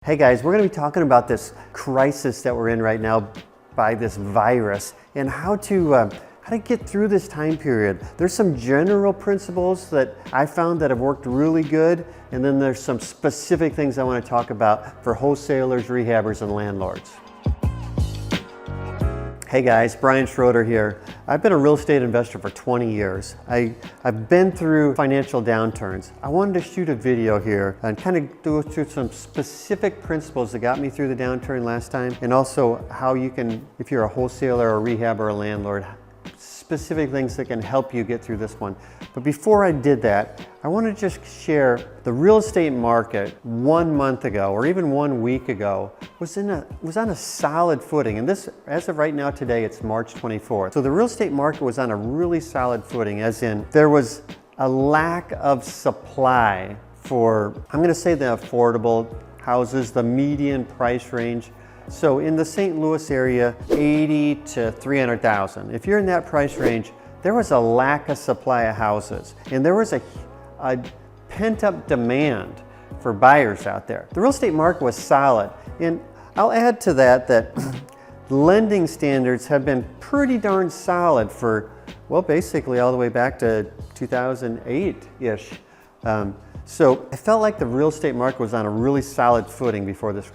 Hey guys, we're going to be talking about this crisis that we're in right now by this virus and how to get through this time period. There's some general principles that I found that have worked really good, and then there's some specific things I want to talk about for wholesalers, rehabbers, and landlords. Hey guys, Bryan Schroeder here. I've been a real estate investor for 20 years. I've been through financial downturns. I wanted to shoot a video here and kind of go through some specific principles that got me through the downturn last time, and also how you can, if you're a wholesaler, a rehabber, or a landlord, specific things that can help you get through this one. But before I did that, I want to just share the real estate market 1 month ago, or even 1 week ago, was on a solid footing. And this, as of right now today, it's March 24th. So the real estate market was on a really solid footing, as in there was a lack of supply for, I'm going to say, the affordable houses, the median price range. So in the St. Louis area, 80 to 300,000. If you're in that price range, there was a lack of supply of houses, and there was a pent-up demand for buyers out there. The real estate market was solid, and I'll add to that lending standards have been pretty darn solid for, well, basically all the way back to 2008-ish. So I felt like the real estate market was on a really solid footing before this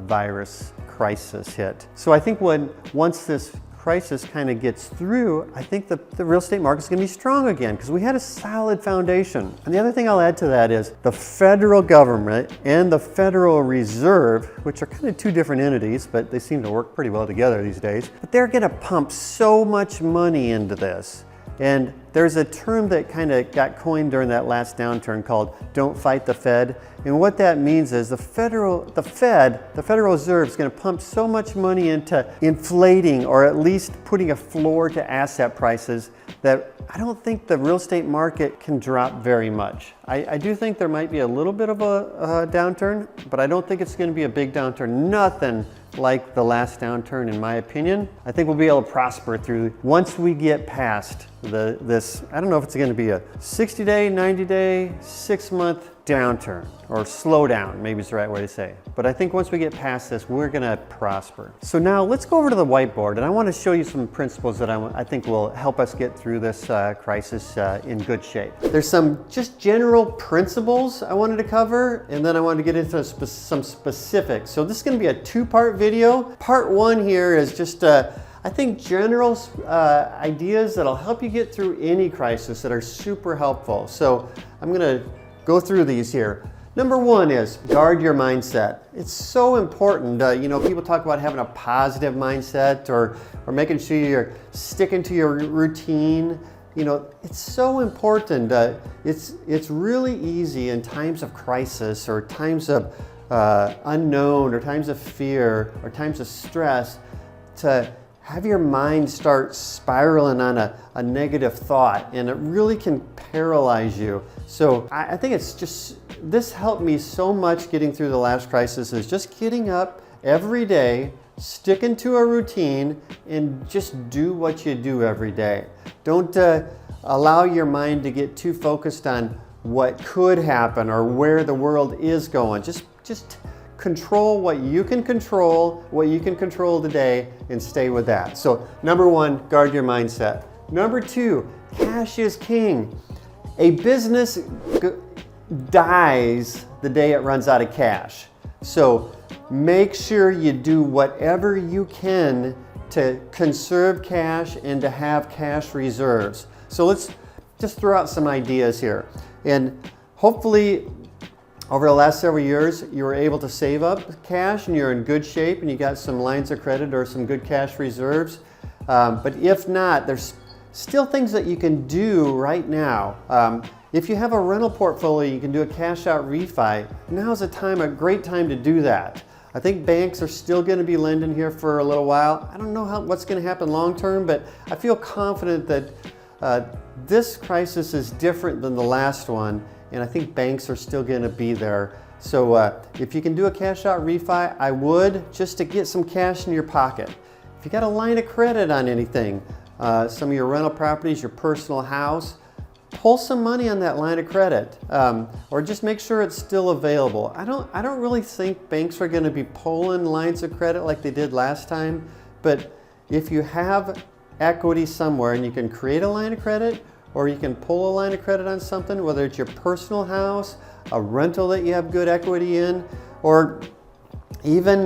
virus crisis hit. So I think once this crisis kind of gets through, I think the real estate market is going to be strong again because we had a solid foundation. And the other thing I'll add to that is the federal government and the Federal Reserve, which are kind of two different entities, but they seem to work pretty well together these days. But they're going to pump so much money into this. And there's a term that kind of got coined during that last downturn called "don't fight the Fed." And what that means is the Federal Reserve is going to pump so much money into inflating, or at least putting a floor to asset prices, that I don't think the real estate market can drop very much. I do think there might be a little bit of a downturn, but I don't think it's going to be a big downturn. Nothing like the last downturn, in my opinion. I think we'll be able to prosper through once we get past this. I don't know if it's going to be a 60-day, 90-day, 6-month downturn, or slowdown, maybe is the right way to say. But I think once we get past this, we're going to prosper. So now let's go over to the whiteboard, and I want to show you some principles that I think will help us get through this crisis in good shape. There's some just general principles I wanted to cover, and then I wanted to get into some specifics. So this is going to be a two-part video. Part one here is just I think general ideas that'll help you get through any crisis that are super helpful. So I'm going to go through these here. Number one is guard your mindset. It's so important. People talk about having a positive mindset or making sure you're sticking to your routine. It's so important. It's really easy in times of crisis, or times of unknown, or times of fear, or times of stress, to have your mind start spiraling on a negative thought, and it really can paralyze you. So I think this helped me so much getting through the last crisis, is just getting up every day, sticking to a routine, and just do what you do every day. Don't allow your mind to get too focused on what could happen or where the world is going. Just control what you can control today, and stay with that. So number one, guard your mindset. Number two, cash is king. A business dies the day it runs out of cash. So make sure you do whatever you can to conserve cash and to have cash reserves. So let's just throw out some ideas here. And hopefully, over the last several years, you were able to save up cash and you're in good shape and you got some lines of credit or some good cash reserves. But if not, there's still things that you can do right now. If you have a rental portfolio, you can do a cash out refi. Now's a great time to do that. I think banks are still going to be lending here for a little while. I don't know what's going to happen long term, but I feel confident that this crisis is different than the last one. And I think banks are still going to be there. So if you can do a cash out refi, I would, just to get some cash in your pocket. If you got a line of credit on anything, some of your rental properties, your personal house, pull some money on that line of credit, or just make sure it's still available. I don't really think banks are going to be pulling lines of credit like they did last time, but if you have equity somewhere and you can create a line of credit, or you can pull a line of credit on something, whether it's your personal house, a rental that you have good equity in, or even,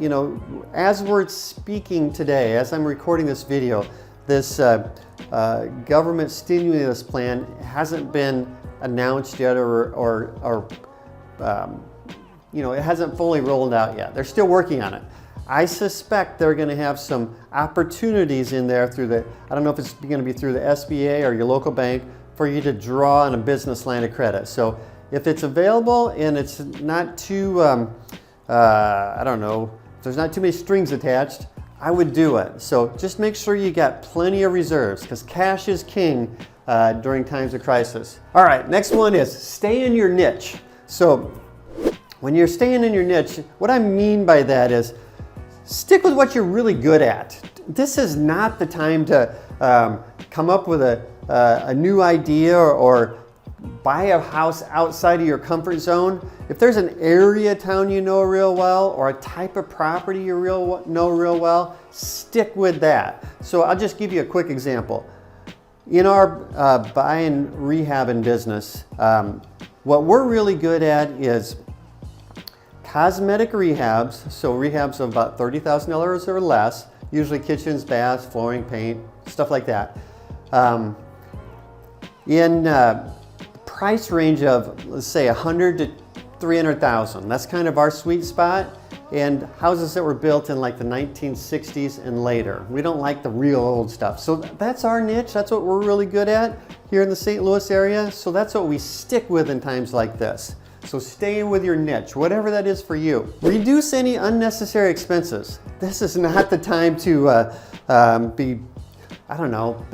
you know, as we're speaking today, as I'm recording this video, this government stimulus plan hasn't been announced yet, or you know, it hasn't fully rolled out yet. They're still working on it. I suspect they're going to have some opportunities in there through the, I don't know if it's going to be through the SBA or your local bank, for you to draw on a business line of credit. So if it's available and it's not too, I don't know, if there's not too many strings attached, I would do it. So just make sure you got plenty of reserves, because cash is king during times of crisis. All right, next one is stay in your niche. So when you're staying in your niche, what I mean by that is stick with what you're really good at. This is not the time to come up with a new idea, or buy a house outside of your comfort zone. If there's an area of town you know real well, or a type of property you know real well, stick with that. So I'll just give you a quick example. In our buy and rehabbing business, what we're really good at is cosmetic rehabs, so rehabs of about $30,000 or less, usually kitchens, baths, flooring, paint, stuff like that. In price range of, let's say, $100,000 to $300,000. That's kind of our sweet spot. And houses that were built in like the 1960s and later. We don't like the real old stuff. So that's our niche. That's what we're really good at here in the St. Louis area. So that's what we stick with in times like this. So stay with your niche, whatever that is for you. Reduce any unnecessary expenses. This is not the time to be, I don't know,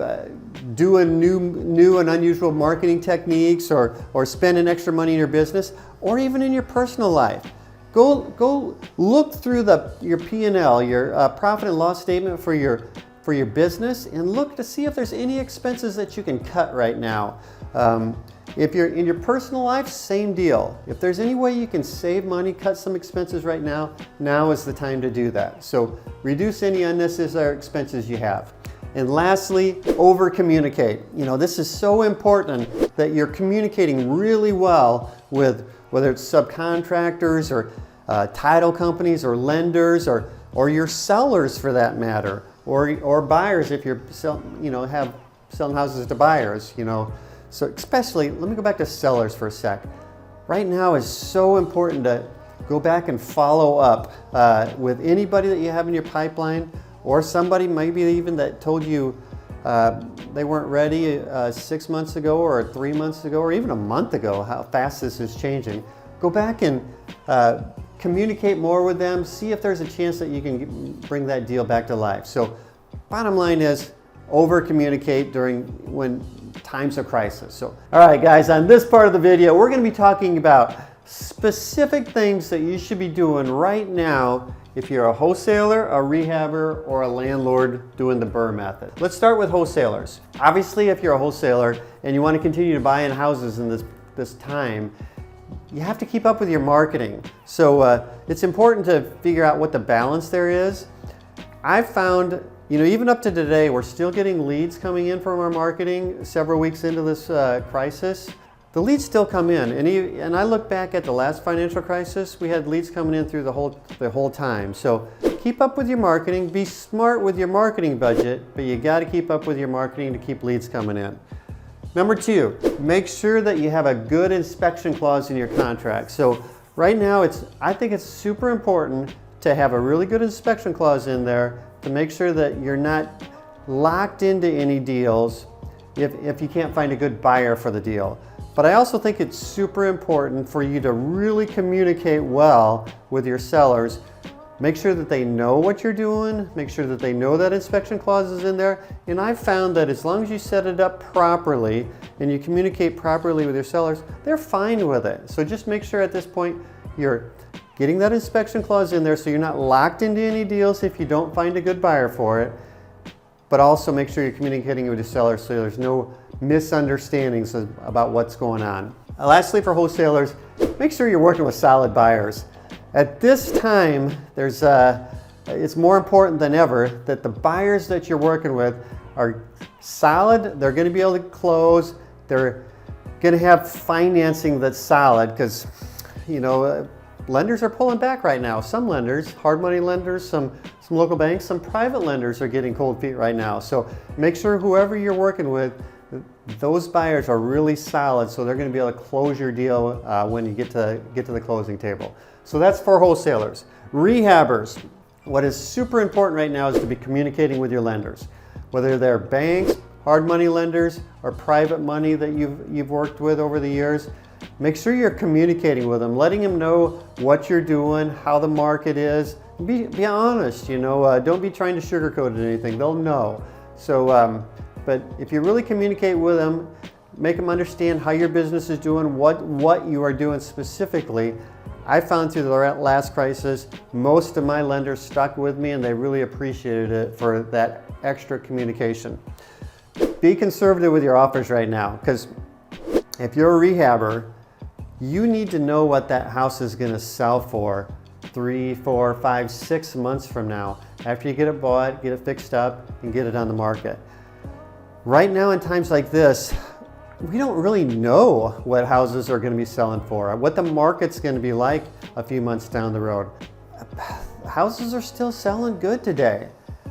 doing new and unusual marketing techniques, or spending extra money in your business, or even in your personal life. Go look through your P&L, your profit and loss statement for your business, and look to see if there's any expenses that you can cut right now. If you're in your personal life, same deal. If there's any way you can save money, cut some expenses right now, now is the time to do that. So reduce any unnecessary expenses you have. And lastly, over communicate. You know, this is so important that you're communicating really well with, whether it's subcontractors, or title companies, or lenders, or your sellers for that matter, or buyers if you're selling houses to buyers, you know. So especially, let me go back to sellers for a sec. Right now is so important to go back and follow up with anybody that you have in your pipeline, or somebody maybe even that told you they weren't ready 6 months ago, or 3 months ago, or even a month ago, how fast this is changing. Go back and communicate more with them, see if there's a chance that you can bring that deal back to life. So bottom line is, over communicate when times of crisis. So, all right guys, on this part of the video, we're going to be talking about specific things that you should be doing right now if you're a wholesaler, a rehabber, or a landlord doing the BRRRR method. Let's start with wholesalers. Obviously, if you're a wholesaler and you want to continue to buy in houses in this time, you have to keep up with your marketing. So it's important to figure out what the balance there is. I've found, you know, even up to today, we're still getting leads coming in from our marketing several weeks into this crisis. The leads still come in, and I look back at the last financial crisis, we had leads coming in through the whole time. So keep up with your marketing, be smart with your marketing budget, but you got to keep up with your marketing to keep leads coming in. Number 2, make sure that you have a good inspection clause in your contract. So right now, I think it's super important to have a really good inspection clause in there to make sure that you're not locked into any deals if you can't find a good buyer for the deal. But I also think it's super important for you to really communicate well with your sellers. Make sure that they know what you're doing, make sure that they know that inspection clause is in there. And I've found that as long as you set it up properly and you communicate properly with your sellers, they're fine with it. So just make sure at this point you're getting that inspection clause in there so you're not locked into any deals if you don't find a good buyer for it. but also make sure you're communicating with your seller so there's no misunderstandings about what's going on. Lastly, for wholesalers, make sure you're working with solid buyers. At this time, it's more important than ever that the buyers that you're working with are solid. They're going to be able to close. They're going to have financing that's solid, because lenders are pulling back right now. Some lenders, hard money lenders, some local banks, some private lenders are getting cold feet right now. So make sure whoever you're working with, those buyers are really solid, so they're going to be able to close your deal when you get to the closing table. So that's for wholesalers. Rehabbers, what is super important right now is to be communicating with your lenders, whether they're banks, hard money lenders, or private money that you've worked with over the years. Make sure you're communicating with them, letting them know what you're doing, how the market is. Be honest, don't be trying to sugarcoat anything. They'll know. So, but if you really communicate with them, make them understand how your business is doing, what you are doing specifically. I found through the last crisis, most of my lenders stuck with me, and they really appreciated it for that extra communication. Be conservative with your offers right now, because if you're a rehabber, you need to know what that house is going to sell for 3, 4, 5, 6 months from now, after you get it bought, get it fixed up, and get it on the market. Right now, in times like this, we don't really know what houses are going to be selling for, what the market's going to be like a few months down the road. Houses are still selling good today,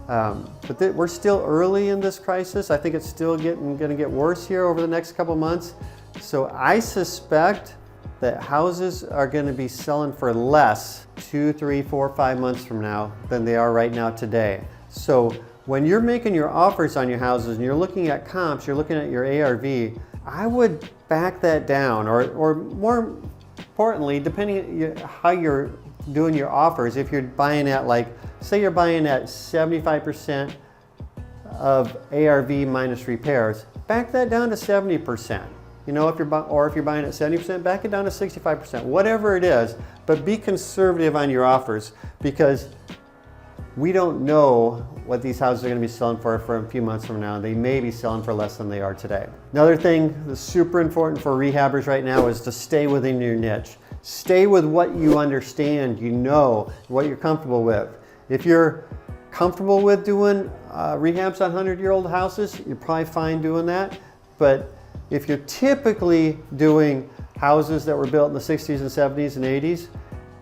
but we're still early in this crisis. I think it's still going to get worse here over the next couple months. So I suspect that houses are going to be selling for less 2, 3, 4, 5 months from now than they are right now today. So when you're making your offers on your houses and you're looking at comps, you're looking at your ARV, I would back that down, or more importantly, depending how you're doing your offers, if you're buying at, like, say you're buying at 75% of ARV minus repairs, back that down to 70%. If you're buying at 70%, back it down to 65%, whatever it is, but be conservative on your offers, because we don't know what these houses are going to be selling for a few months from now. They may be selling for less than they are today. Another thing that's super important for rehabbers right now is to stay within your niche. Stay with what you understand, what you're comfortable with. If you're comfortable with doing rehabs on 100-year-old houses, you're probably fine doing that. But if you're typically doing houses that were built in the 60s and 70s and 80s,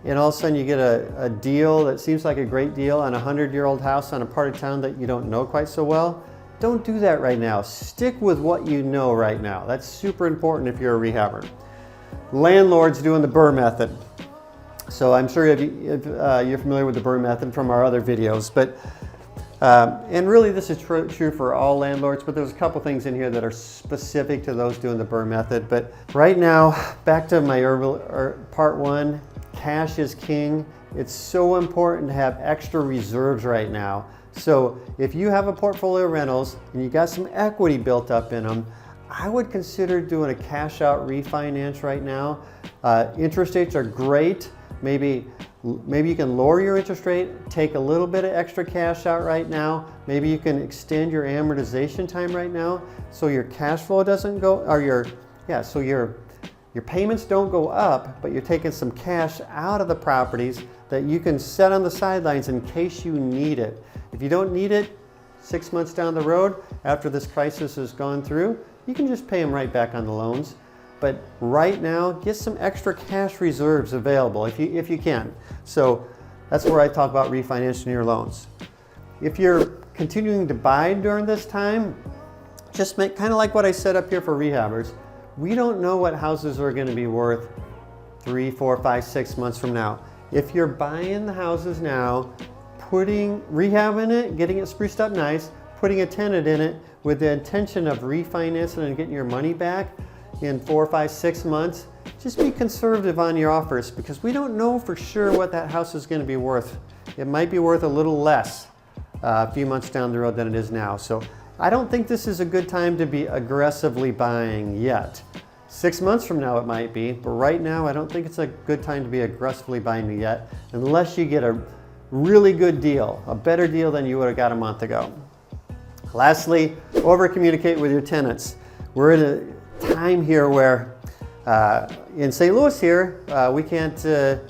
and all of a sudden you get a deal that seems like a great deal on a 100-year-old house on a part of town that you don't know quite so well, don't do that right now. Stick with what you know right now. That's super important if you're a rehabber. Landlords doing the BRRRR method. So I'm sure if you're familiar with the BRRRR method from our other videos, but and really this is true for all landlords, but there's a couple things in here that are specific to those doing the BRRRR method. But right now, back to my part 1, cash is king. It's so important to have extra reserves right now. So if you have a portfolio of rentals and you got some equity built up in them, I would consider doing a cash out refinance right now. Interest rates are great. Maybe you can lower your interest rate, take a little bit of extra cash out right now. Maybe you can extend your amortization time right now, so your cash flow doesn't go, or your payments don't go up, but you're taking some cash out of the properties that you can set on the sidelines in case you need it. If you don't need it 6 months down the road, after this crisis has gone through, you can just pay them right back on the loans. But right now, get some extra cash reserves available if you can. So that's where I talk about refinancing your loans. If you're continuing to buy during this time, just make kind of like what I set up here for rehabbers. We don't know what houses are going to be worth 3, 4, 5, 6 months from now. If you're buying the houses now, rehabbing it, getting it spruced up nice, putting a tenant in it with the intention of refinancing and getting your money back in 4, 5, 6 months, just be conservative on your offers, because we don't know for sure what that house is going to be worth. It might be worth a little less a few months down the road than it is now. So I don't think this is a good time to be aggressively buying yet. 6 months from now it might be, but right now I don't think it's a good time to be aggressively buying yet, unless you get a really good deal, a better deal than you would have got a month ago. Lastly, over-communicate with your tenants. We're in a time here where in St. Louis here, we can't, the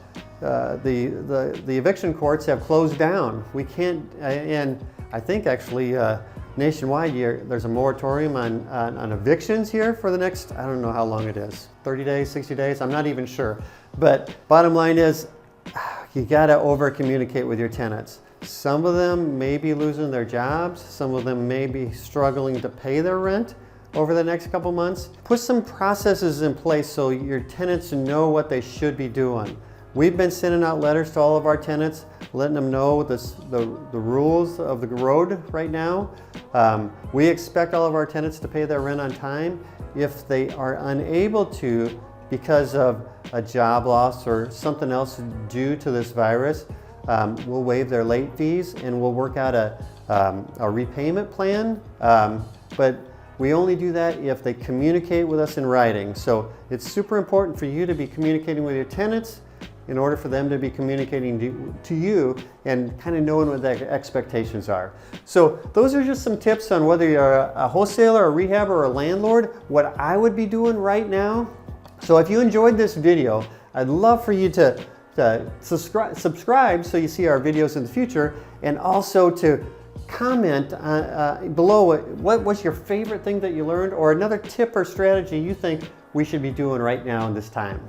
eviction courts have closed down. We can't, and I think actually nationwide there's a moratorium on evictions here for the next, I don't know how long it is, 30 days, 60 days, I'm not even sure. But bottom line is, you gotta over-communicate with your tenants. Some of them may be losing their jobs. Some of them may be struggling to pay their rent over the next couple months. Put some processes in place so your tenants know what they should be doing. We've been sending out letters to all of our tenants, letting them know the rules of the road right now. We expect all of our tenants to pay their rent on time. If they are unable to because of a job loss or something else due to this virus, we'll waive their late fees and we'll work out a repayment plan. But we only do that if they communicate with us in writing. So it's super important for you to be communicating with your tenants in order for them to be communicating to you and kind of knowing what their expectations are. So those are just some tips on whether you're a wholesaler, a rehabber, or a landlord, what I would be doing right now. So if you enjoyed this video, I'd love for you to subscribe so you see our videos in the future, and also to comment below what was your favorite thing that you learned, or another tip or strategy you think we should be doing right now in this time.